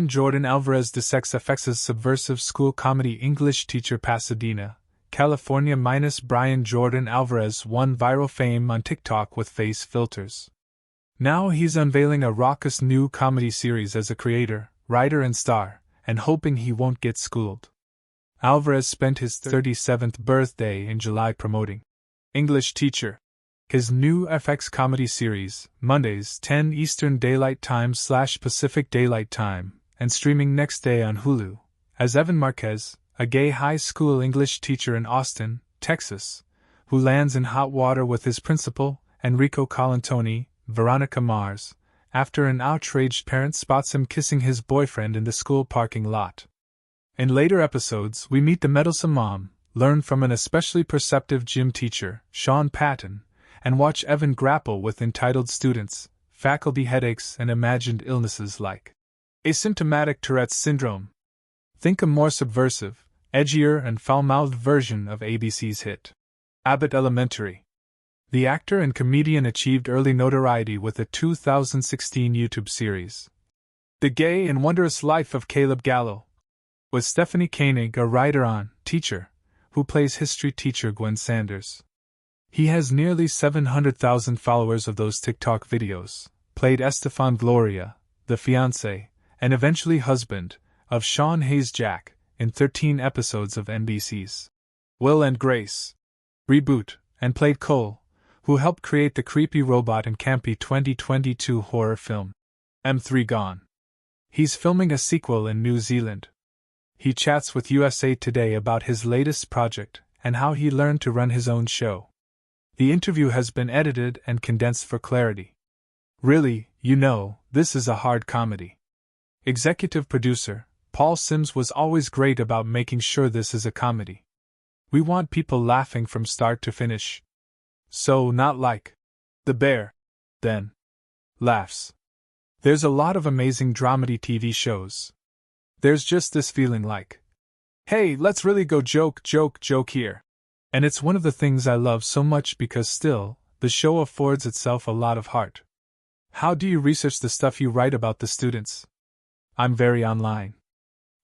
Jordan Alvarez dissects FX's subversive school comedy English teacher Pasadena, California. Jordan Alvarez won viral fame on TikTok with face filters. Now he's unveiling a raucous new comedy series as a creator, writer and star, and hoping he won't get schooled. Alvarez spent his 37th birthday in July promoting English Teacher, his new FX comedy series, Mondays 10 Eastern Daylight Time / Pacific Daylight Time, and streaming next day on Hulu, as Evan Marquez, a gay high school English teacher in Austin, Texas, who lands in hot water with his principal, Enrico Colantoni, Veronica Mars, after an outraged parent spots him kissing his boyfriend in the school parking lot. In later episodes, we meet the meddlesome mom, learn from an especially perceptive gym teacher, Patton, and watch Evan grapple with entitled students, faculty headaches, and imagined illnesses like asymptomatic Tourette's syndrome. Think a more subversive, edgier, and foul-mouthed version of ABC's hit Abbott Elementary. The actor and comedian achieved early notoriety with a 2016 YouTube series, The Gay and Wondrous Life of Caleb Gallo, with Stephanie Koenig, a writer on Teacher, who plays history teacher Gwen Sanders. He has nearly 700,000 followers of those TikTok videos, played Estefan Gloria, the fiancé, and eventually husband, of Sean Hayes Jack, in 13 episodes of NBC's Will and Grace reboot, and played Cole, who helped create the creepy robot and campy 2022 horror film M3 Gone. He's filming a sequel in New Zealand. He chats with USA Today about his latest project and how he learned to run his own show. The interview has been edited and condensed for clarity. Really, this is a hard comedy. Executive producer Paul Sims was always great about making sure this is a comedy. We want people laughing from start to finish. So, not like The Bear, then laughs. There's a lot of amazing dramedy TV shows. There's just this feeling like, hey, let's really go joke here. And it's one of the things I love so much because still, the show affords itself a lot of heart. How do you research the stuff you write about the students? I'm very online.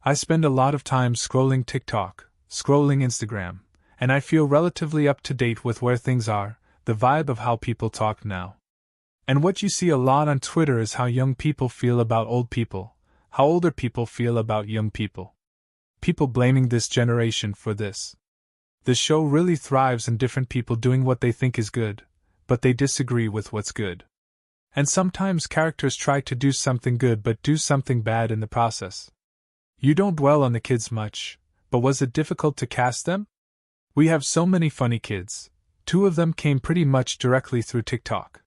I spend a lot of time scrolling TikTok, scrolling Instagram, and I feel relatively up to date with where things are, the vibe of how people talk now. And what you see a lot on Twitter is how young people feel about old people, how older people feel about young people. People blaming this generation for this. The show really thrives in different people doing what they think is good, but they disagree with what's good. And sometimes characters try to do something good but do something bad in the process. You don't dwell on the kids much, but was it difficult to cast them? We have so many funny kids. 2 of them came pretty much directly through TikTok.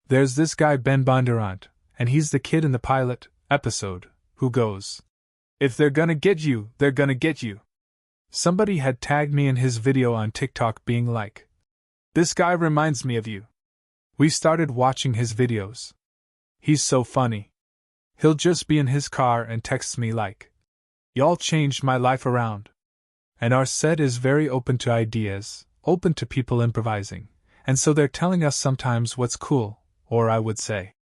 There's this guy Ben Bondurant, and he's the kid in the pilot episode, who goes, "If they're gonna get you, they're gonna get you." Somebody had tagged me in his video on TikTok being like, "This guy reminds me of you." We started watching his videos. He's so funny. He'll just be in his car and texts me like, "Y'all changed my life around." And our set is very open to ideas, open to people improvising, and so they're telling us sometimes what's cool, or I would say,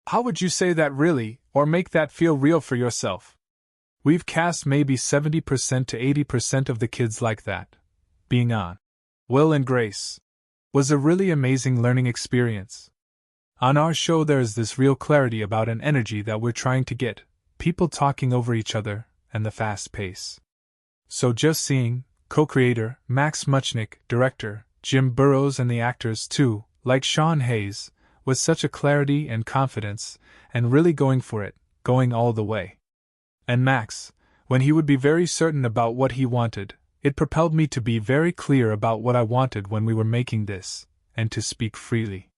"How would you say that really, or make that feel real for yourself?" We've cast maybe 70% to 80% of the kids like that. Being on Will and Grace was a really amazing learning experience. On our show there is this real clarity about an energy that we're trying to get, people talking over each other, and the fast pace. So just seeing co-creator Max Muchnick, director Jim Burrows, and the actors too, like Sean Hayes, with such a clarity and confidence, and really going for it, going all the way. And Max, when he would be very certain about what he wanted, it propelled me to be very clear about what I wanted when we were making this, and to speak freely.